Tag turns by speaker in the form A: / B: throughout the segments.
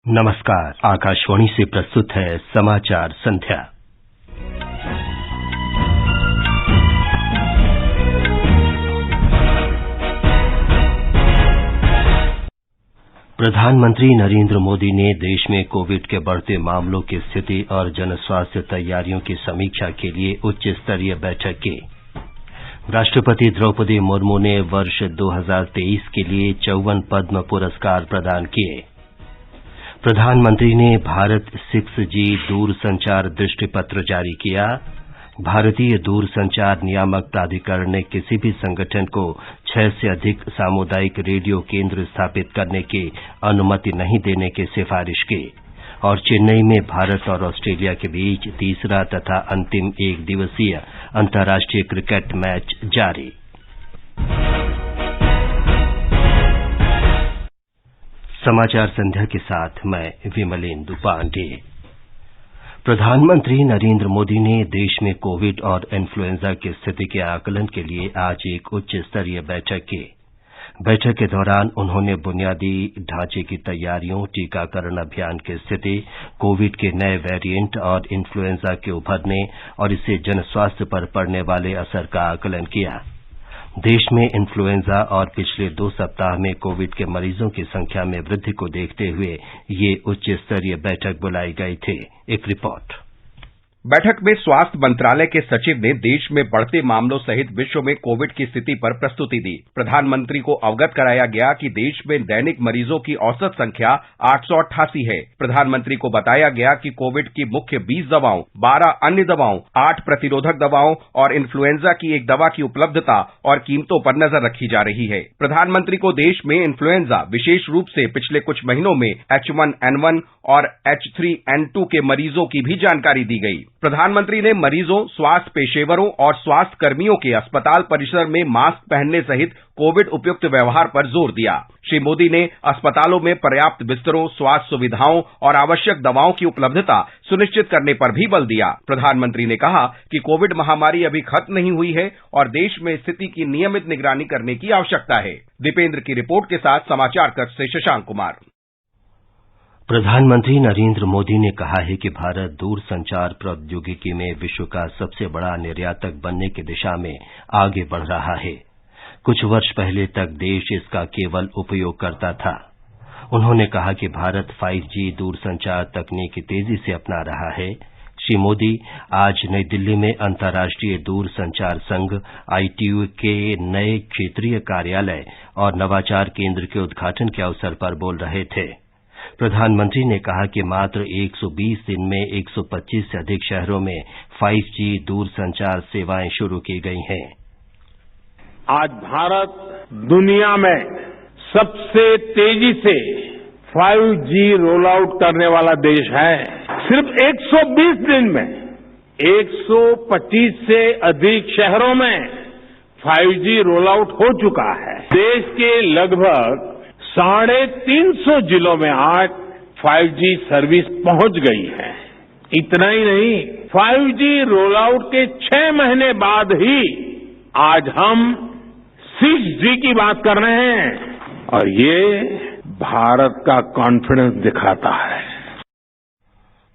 A: नमस्कार। आकाशवाणी से प्रस्तुत है समाचार संध्या। प्रधानमंत्री नरेंद्र मोदी ने देश में कोविड के बढ़ते मामलों की स्थिति और जन स्वास्थ्य तैयारियों की समीक्षा के लिए उच्च स्तरीय बैठक की। राष्ट्रपति द्रौपदी मुर्मू ने वर्ष 2023 के लिए 54 पद्म पुरस्कार प्रदान किए। प्रधानमंत्री ने भारत 6G दूरसंचार दृष्टिपत्र जारी किया। भारतीय दूरसंचार नियामक प्राधिकरण ने किसी भी संगठन को 6 से अधिक सामुदायिक रेडियो केंद्र स्थापित करने की अनुमति नहीं देने की सिफारिश की। और चेन्नई में भारत और ऑस्ट्रेलिया के बीच तीसरा तथा अंतिम एक दिवसीय अंतर्राष्ट्रीय क्रिकेट मैच जारी। समाचार संध्या के साथ मैं विमलेंदु पांडे। प्रधानमंत्री नरेंद्र मोदी ने देश में कोविड और इन्फ्लुएंजा की स्थिति के आकलन के लिए आज एक उच्च स्तरीय बैठक की। बैठक के दौरान उन्होंने बुनियादी ढांचे की तैयारियों, टीकाकरण अभियान की स्थिति, कोविड के नए वेरिएंट और इन्फ्लुएंजा के उभरने और इससे जन स्वास्थ्य पर पड़ने वाले असर का आकलन किया। देश में इन्फ्लुएंजा और पिछले 2 सप्ताह में कोविड के मरीजों की संख्या में वृद्धि को देखते हुए ये उच्च स्तरीय बैठक बुलाई गई थी। एक रिपोर्ट।
B: बैठक में स्वास्थ्य मंत्रालय के सचिव ने देश में बढ़ते मामलों सहित विश्व में कोविड की स्थिति पर प्रस्तुति दी। प्रधानमंत्री को अवगत कराया गया कि देश में दैनिक मरीजों की औसत संख्या 888 है। प्रधानमंत्री को बताया गया कि कोविड की मुख्य 20 दवाओं, 12 अन्य दवाओं, 8 प्रतिरोधक दवाओं और इन्फ्लुएंजा की एक दवा की उपलब्धता और कीमतों पर नजर रखी जा रही है। प्रधानमंत्री को देश में इन्फ्लुएंजा, विशेष रूप से पिछले कुछ महीनों में H1N1 और H3N2 के मरीजों की भी जानकारी दी गई। प्रधानमंत्री ने मरीजों, स्वास्थ्य पेशेवरों और स्वास्थ्य कर्मियों के अस्पताल परिसर में मास्क पहनने सहित कोविड उपयुक्त व्यवहार पर जोर दिया। श्री मोदी ने अस्पतालों में पर्याप्त बिस्तरों, स्वास्थ्य सुविधाओं और आवश्यक दवाओं की उपलब्धता सुनिश्चित करने पर भी बल दिया। प्रधानमंत्री ने कहा कि कोविड महामारी अभी खत्म नहीं हुई है और देश में स्थिति की नियमित निगरानी करने की आवश्यकता है। दीपेंद्र की रिपोर्ट के साथ समाचार कक्ष से शशांक कुमार।
A: प्रधानमंत्री नरेंद्र मोदी ने कहा है कि भारत दूरसंचार प्रौद्योगिकी में विश्व का सबसे बड़ा निर्यातक बनने की दिशा में आगे बढ़ रहा है। कुछ वर्ष पहले तक देश इसका केवल उपयोग करता था। उन्होंने कहा कि भारत 5G दूरसंचार तकनीक तेजी से अपना रहा है। श्री मोदी आज नई दिल्ली में अंतर्राष्ट्रीय दूरसंचार संघ ITU के नए क्षेत्रीय कार्यालय और नवाचार केंद्र के उद्घाटन के अवसर पर बोल रहे थे। प्रधानमंत्री ने कहा कि मात्र 120 दिन में 125 से अधिक शहरों में 5G दूरसंचार सेवाएं शुरू की गई हैं।
C: आज भारत दुनिया में सबसे तेजी से 5G रोल आउट करने वाला देश है। सिर्फ 120 दिन में 125 से अधिक शहरों में 5G रोल आउट हो चुका है। देश के लगभग 350 जिलों में आज 5G सर्विस पहुंच गई है। इतना ही नहीं, 5G रोल आउट के 6 महीने बाद ही आज हम 6G की बात कर रहे हैं और ये भारत का कॉन्फिडेंस दिखाता है।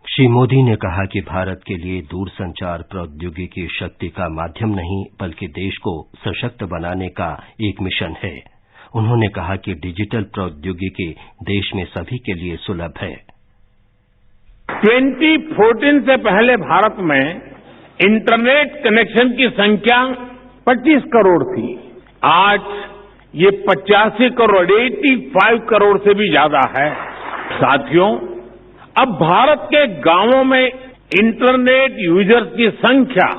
A: श्री मोदी ने कहा कि भारत के लिए दूरसंचार प्रौद्योगिकी शक्ति का माध्यम नहीं बल्कि देश को सशक्त बनाने का एक मिशन है। उन्होंने कहा कि डिजिटल प्रौद्योगिकी देश में सभी के लिए सुलभ है।
C: 2014 से पहले भारत में इंटरनेट कनेक्शन की संख्या 25 करोड़ थी। आज ये 85 करोड़, 85 करोड़ से भी ज्यादा है। साथियों, अब भारत के गांवों में इंटरनेट यूजर्स की संख्या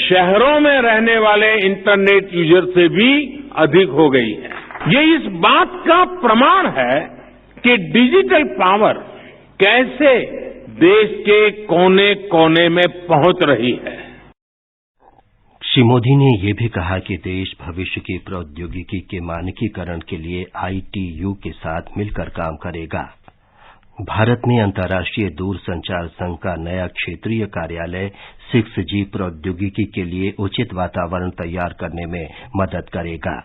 C: शहरों में रहने वाले इंटरनेट यूजर से भी अधिक हो गई है। ये इस बात का प्रमाण है कि डिजिटल पावर कैसे देश के कोने कोने में पहुंच रही है।
A: श्री मोदी ने यह भी कहा कि देश भविष्य की प्रौद्योगिकी के मानकीकरण के लिए ITU के साथ मिलकर काम करेगा। भारत में अंतर्राष्ट्रीय दूरसंचार संघ का नया क्षेत्रीय कार्यालय 6G प्रौद्योगिकी के लिए उचित वातावरण तैयार करने में मदद करेगा।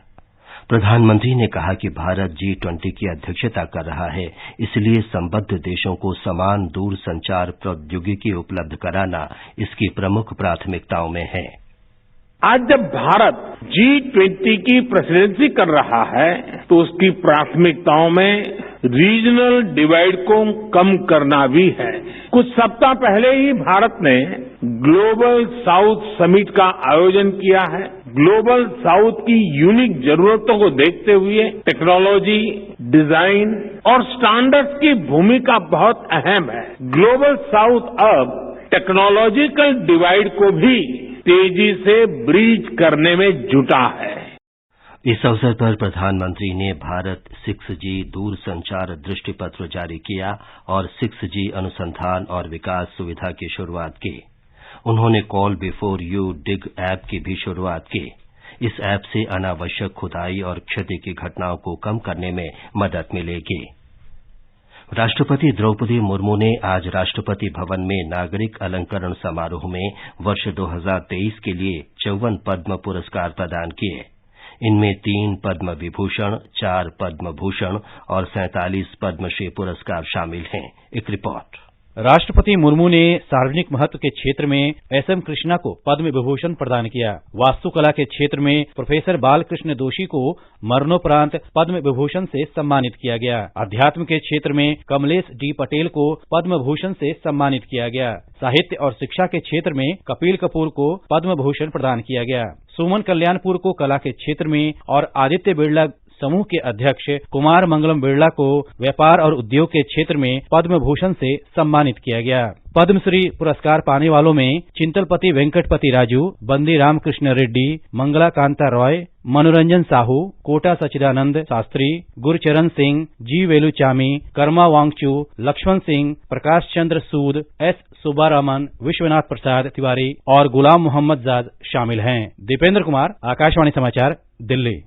A: प्रधानमंत्री ने कहा कि भारत G20 की अध्यक्षता कर रहा है, इसलिए संबद्ध देशों को समान दूरसंचार प्रौद्योगिकी उपलब्ध कराना इसकी प्रमुख प्राथमिकताओं में है।
C: आज जब भारत G20 की प्रेसिडेंसी कर रहा है तो उसकी प्राथमिकताओं में रीजनल डिवाइड को कम करना भी है। कुछ सप्ताह पहले ही भारत ने ग्लोबल साउथ समिट का आयोजन किया है। ग्लोबल साउथ की यूनिक जरूरतों को देखते हुए टेक्नोलॉजी, डिजाइन और स्टैंडर्ड्स की भूमिका बहुत अहम है। ग्लोबल साउथ अब टेक्नोलॉजिकल डिवाइड को भी तेजी से ब्रीज करने में जुटा है।
A: इस अवसर पर प्रधानमंत्री ने भारत 6G दूरसंचार दृष्टिपत्र जारी किया और 6G अनुसंधान और विकास सुविधा की शुरुआत की। उन्होंने call before you dig app की भी शुरुआत की। इस ऐप से अनावश्यक खुदाई और क्षति की घटनाओं को कम करने में मदद मिलेगी। राष्ट्रपति द्रौपदी मुर्मू ने आज राष्ट्रपति भवन में नागरिक अलंकरण समारोह में वर्ष 2023 के लिए 54 पद्म पुरस्कार प्रदान किए। इनमें 3 पद्म विभूषण, 4 पद्म भूषण और 47 पद्मश्री पुरस्कार शामिल हैं। एक रिपोर्ट।
D: राष्ट्रपति मुर्मू ने सार्वजनिक महत्व के क्षेत्र में एसएम कृष्णा को पद्म विभूषण प्रदान किया। वास्तुकला के क्षेत्र में प्रोफेसर बालकृष्ण दोषी को मरणोपरांत पद्म विभूषण से सम्मानित किया गया। अध्यात्म के क्षेत्र में कमलेश डी पटेल को पद्म भूषण से सम्मानित किया गया। साहित्य और शिक्षा के क्षेत्र में कपिल कपूर को पद्म भूषण प्रदान किया गया। सुमन कल्याणपुर को कला के क्षेत्र में और आदित्य बिरला समूह के अध्यक्ष कुमार मंगलम बिरला को व्यापार और उद्योग के क्षेत्र में पद्म भूषण से सम्मानित किया गया। पद्मश्री पुरस्कार पाने वालों में चिंतलपति वेंकटपति राजू, बंदी रामकृष्ण रेड्डी, मंगला कांता रॉय, मनोरंजन साहू, कोटा सच्चिदानंद शास्त्री, गुरचरण सिंह, जी वेलुचामी, कर्मा वांगचू, लक्ष्मण सिंह, प्रकाश चंद्र सूद, एस सुब्बारामन, विश्वनाथ प्रसाद तिवारी और गुलाम मोहम्मद जाद शामिल हैं। दीपेंद्र कुमार, आकाशवाणी समाचार, दिल्ली।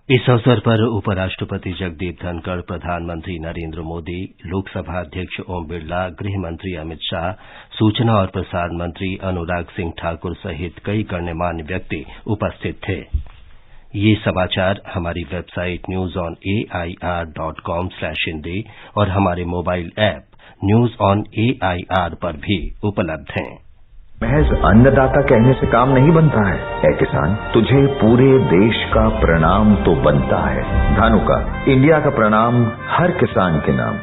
A: इस अवसर पर उपराष्ट्रपति जगदीप धनखड़, प्रधानमंत्री नरेंद्र मोदी, लोकसभा अध्यक्ष ओम बिरला, गृह मंत्री अमित शाह, सूचना और प्रसारण मंत्री अनुराग सिंह ठाकुर सहित कई गण्यमान्य व्यक्ति उपस्थित थे। ये समाचार हमारी वेबसाइट newsonair.com/हिंदी और हमारे mobile app news on AIR पर भी उपलब्ध हैं।
E: महज अन्नदाता कहने से काम नहीं बनता है। ऐ किसान, तुझे पूरे देश का प्रणाम तो बनता है। धानुका, इंडिया का प्रणाम हर किसान के नाम।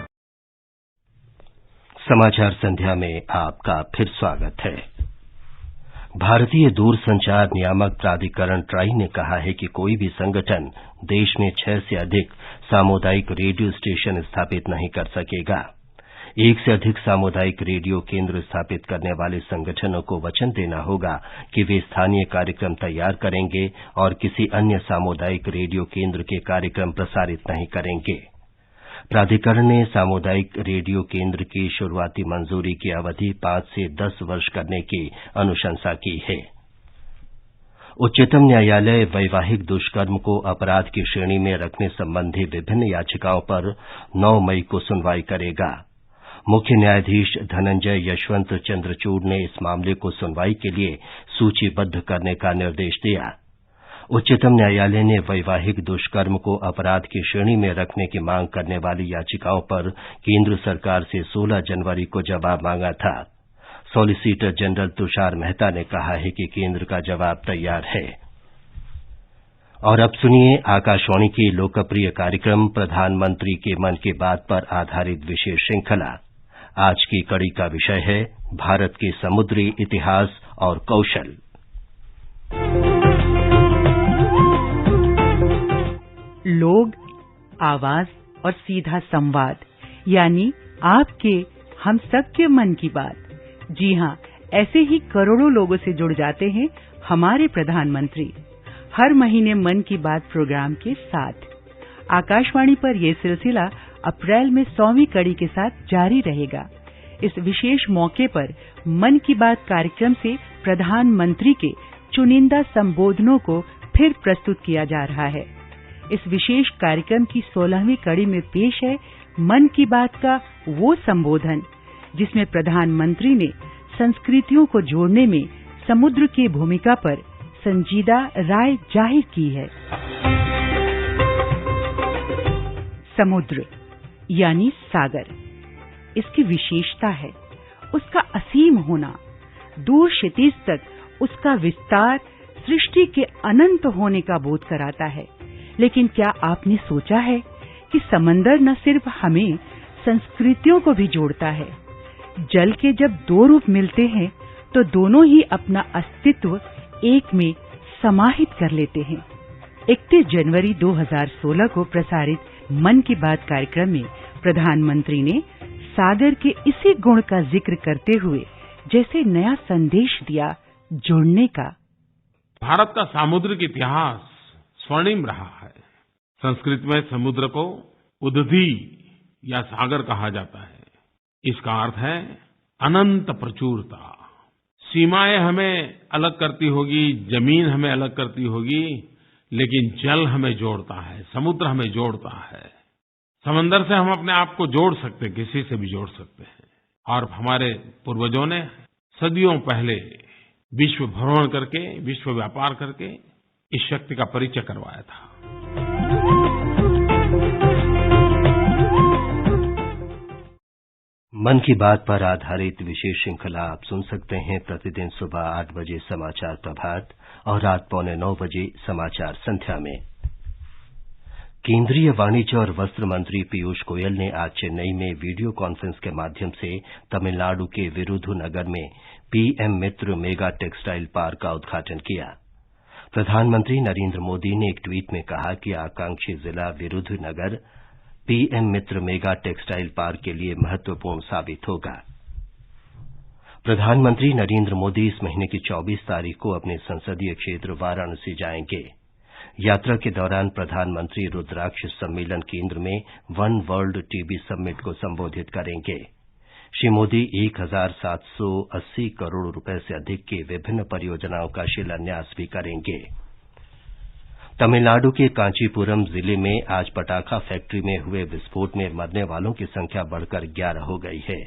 A: समाचार संध्या में आपका फिर स्वागत है। भारतीय दूरसंचार नियामक प्राधिकरण ट्राई ने कहा है कि कोई भी संगठन देश में 6 से अधिक सामुदायिक रेडियो स्टेशन स्थापित नहीं कर सकेगा। 1 से अधिक सामुदायिक रेडियो केंद्र स्थापित करने वाले संगठनों को वचन देना होगा कि वे स्थानीय कार्यक्रम तैयार करेंगे और किसी अन्य सामुदायिक रेडियो केंद्र के कार्यक्रम प्रसारित नहीं करेंगे। प्राधिकरण ने सामुदायिक रेडियो केंद्र की शुरुआती मंजूरी की अवधि 5 से 10 वर्ष करने की अनुशंसा की है। उच्चतम न्यायालय वैवाहिक दुष्कर्म को अपराध की श्रेणी में रखने संबंधी विभिन्न याचिकाओं पर 9 मई को सुनवाई करेगा। मुख्य न्यायाधीश धनंजय यशवंत चंद्रचूड़ ने इस मामले को सुनवाई के लिए सूचीबद्ध करने का निर्देश दिया। उच्चतम न्यायालय ने वैवाहिक दुष्कर्म को अपराध की श्रेणी में रखने की मांग करने वाली याचिकाओं पर केंद्र सरकार से 16 जनवरी को जवाब मांगा था। सॉलिसिटर जनरल तुषार मेहता ने कहा है कि केंद्र का जवाब तैयार है। और अब सुनिए आकाशवाणी की लोकप्रिय कार्यक्रम प्रधानमंत्री के मन की बात पर आधारित विशेष श्रृंखला। आज की कड़ी का विषय है भारत के समुद्री इतिहास और कौशल।
F: लोग, आवाज और सीधा संवाद, यानी आपके हम सबके मन की बात। जी हां, ऐसे ही करोड़ों लोगों से जुड़ जाते हैं हमारे प्रधानमंत्री हर महीने मन की बात प्रोग्राम के साथ। आकाशवाणी पर यह सिलसिला अप्रैल में 100वीं कड़ी के साथ जारी रहेगा। इस विशेष मौके पर मन की बात कार्यक्रम से प्रधानमंत्री के चुनिंदा संबोधनों को फिर प्रस्तुत किया जा रहा है। इस विशेष कार्यक्रम की 16वीं कड़ी में पेश है मन की बात का वो संबोधन जिसमें प्रधानमंत्री ने संस्कृतियों को जोड़ने में समुद्र की भूमिका पर संजीदा राय जाहिर की है। समुद्र यानी सागर। इसकी विशेषता है उसका असीम होना, दूर क्षितिज तक उसका विस्तार सृष्टि के अनंत होने का बोध कराता है। लेकिन क्या आपने सोचा है कि समंदर न सिर्फ हमें संस्कृतियों को भी जोड़ता है। जल के जब दो रूप मिलते हैं तो दोनों ही अपना अस्तित्व एक में समाहित कर लेते हैं। 31 जनवरी 2016 को प्रसारित मन की बात कार्यक्रम में प्रधानमंत्री ने सागर के इसी गुण का जिक्र करते हुए जैसे नया संदेश दिया जुड़ने का।
C: भारत का सामुद्रिक इतिहास स्वर्णिम रहा है। संस्कृत में समुद्र को उदधि या सागर कहा जाता है। इसका अर्थ है अनंत प्रचुरता। सीमाएं हमें अलग करती होगी, जमीन हमें अलग करती होगी, लेकिन जल हमें जोड़ता है, समुद्र हमें जोड़ता है। समंदर से हम अपने आप को जोड़ सकते हैं, किसी से भी जोड़ सकते हैं। और हमारे पूर्वजों ने सदियों पहले विश्व भ्रमण करके, विश्व व्यापार करके इस शक्ति का परिचय करवाया था।
A: मन की बात पर आधारित विशेष श्रृंखला आप सुन सकते हैं प्रतिदिन सुबह 8 बजे समाचार प्रभात और रात 8:45 बजे समाचार संध्या में। केंद्रीय वाणिज्य और वस्त्र मंत्री पीयूष गोयल ने आज चेन्नई में वीडियो कॉन्फ्रेंस के माध्यम से तमिलनाडु के विरुधुनगर में पीएम मित्र मेगा टेक्सटाइल पार्क का उद्घाटन किया। प्रधानमंत्री नरेंद्र मोदी ने एक ट्वीट में कहा कि आकांक्षी जिला विरुधुनगर पीएम मित्र मेगा टेक्सटाइल पार्क के लिए महत्वपूर्ण साबित होगा। प्रधानमंत्री नरेंद्र मोदी इस महीने की 24 तारीख को अपने संसदीय क्षेत्र वाराणसी जाएंगे। यात्रा के दौरान प्रधानमंत्री रुद्राक्ष सम्मेलन केंद्र में वन वर्ल्ड टीबी समिट को संबोधित करेंगे। श्री मोदी 1780 करोड़ रुपए से अधिक की विभिन्न परियोजनाओं का शिलान्यास भी करेंगे। तमिलनाडु के कांचीपुरम जिले में आज पटाखा फैक्ट्री में हुए विस्फोट में मरने वालों की संख्या बढ़कर 11 हो गई है।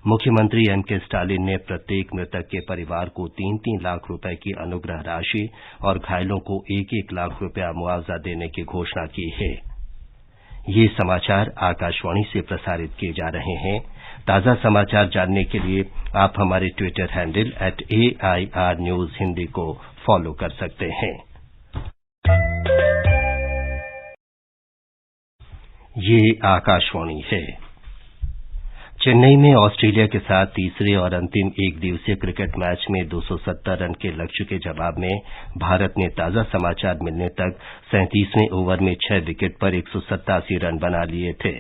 A: मुख्यमंत्री एमके स्टालिन ने प्रत्येक मृतक के परिवार को 3-3 लाख रुपए की अनुग्रह राशि और घायलों को 1-1 लाख रुपया मुआवजा देने की घोषणा की है। ये समाचार आकाशवाणी से प्रसारित किए जा रहे हैं। ताजा समाचार जानने के लिए आप हमारे Twitter handle @AIR News Hindi को फॉलो कर सकते हैं। ये आकाशवाणी है। चेन्नई में ऑस्ट्रेलिया के साथ तीसरे और अंतिम एक दिवसीय क्रिकेट मैच में 270 रन के लक्ष्य के जवाब में भारत ने ताजा समाचार मिलने तक 37वें ओवर में 6 विकेट पर 187 रन बना लिए थे।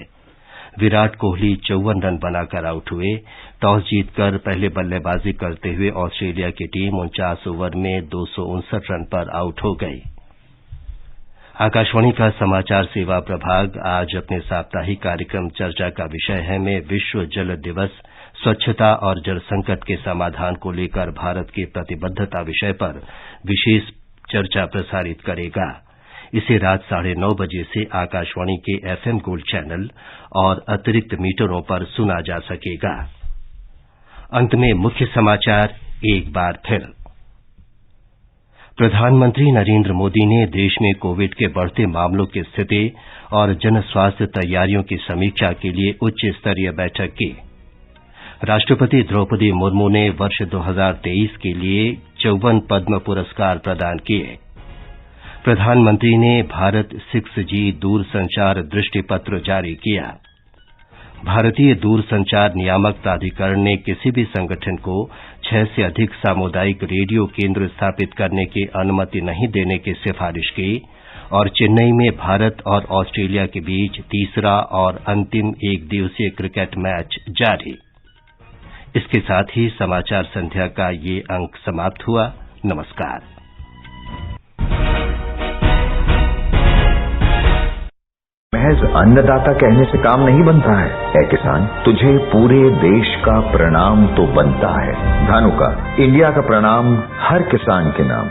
A: विराट कोहली 54 रन बनाकर आउट हुए। टॉस जीतकर पहले बल्लेबाजी करते हुए ऑस्ट्रेलिया की टीम 49 ओवर में 259 रन पर आउट हो गई। आकाशवाणी का समाचार सेवा प्रभाग आज अपने साप्ताहिक कार्यक्रम चर्चा का विषय है में विश्व जल दिवस, स्वच्छता और जल संकट के समाधान को लेकर भारत की प्रतिबद्धता विषय पर विशेष चर्चा प्रसारित करेगा। इसे रात 9:30 बजे से आकाशवाणी के FM गोल्ड चैनल और अतिरिक्त मीटरों पर सुना जा सकेगा। अंत में मुख्य समाचार एक बार फिर। प्रधानमंत्री नरेंद्र मोदी ने देश में कोविड के बढ़ते मामलों की स्थिति और जन स्वास्थ्य तैयारियों की समीक्षा के लिए उच्च स्तरीय बैठक की। राष्ट्रपति द्रौपदी मुर्मू ने वर्ष 2023 के लिए 54 पद्म पुरस्कार प्रदान किए। प्रधानमंत्री ने भारत 6G दूरसंचार दृष्टिपत्र जारी किया। भारतीय दूरसंचार नियामक प्राधिकरण ने किसी भी संगठन को 6 से अधिक सामुदायिक रेडियो केंद्र स्थापित करने की अनुमति नहीं देने की सिफारिश की और चेन्नई में भारत और ऑस्ट्रेलिया के बीच तीसरा और अंतिम एक दिवसीय क्रिकेट मैच जारी। इसके साथ ही समाचार संध्या का ये अंक समाप्त हुआ। नमस्कार।
E: महज अन्नदाता कहने से काम नहीं बनता है। ऐ किसान, तुझे पूरे देश का प्रणाम तो बनता है। धानुका, इंडिया का प्रणाम हर किसान के नाम।